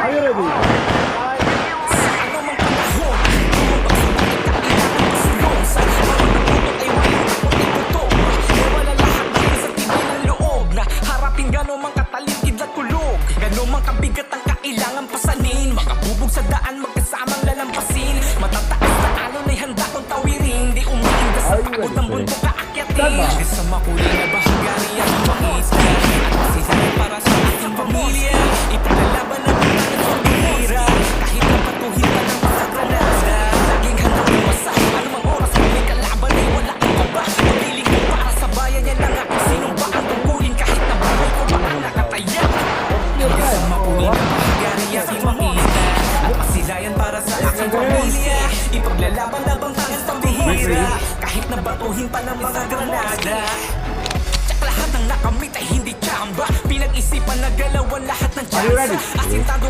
Are you ready? Mang katalikid at kulog, gano'n mang kabigat ang kailangan pasanin. Makabubog sa daan, magkasamang lalampasin. Matataas na alon ay handa kong tawirin. Di umiinda sa pagod ng bundok kaakyatin. Hanggang sa makulay na bahagari ang mangista. At masisaya para sa aking pamilya. Ipaglalaban ang mga ng bihira. Kahit napatuhin ka ng mga granada. Laging handang umasahin, anumang oras kung may kalaban ay wala kang kaba. Pagpiling ko para sa bayan, yan ang aking sinumpaan. Tungkulin kahit na buhay ko ba ang nakataya. Hanggang sa makulay na bahagari aking mangista. At masilayan para sa aking pamilya. Ipaglalaban na bang tangan pambihira. Kahit na batuhin pa ng mga granada. Tsak lahat ng nakamit ay hindi tsamba. Pinag-isipan na galawan lahat ng Are you ready? tsansa. Asintado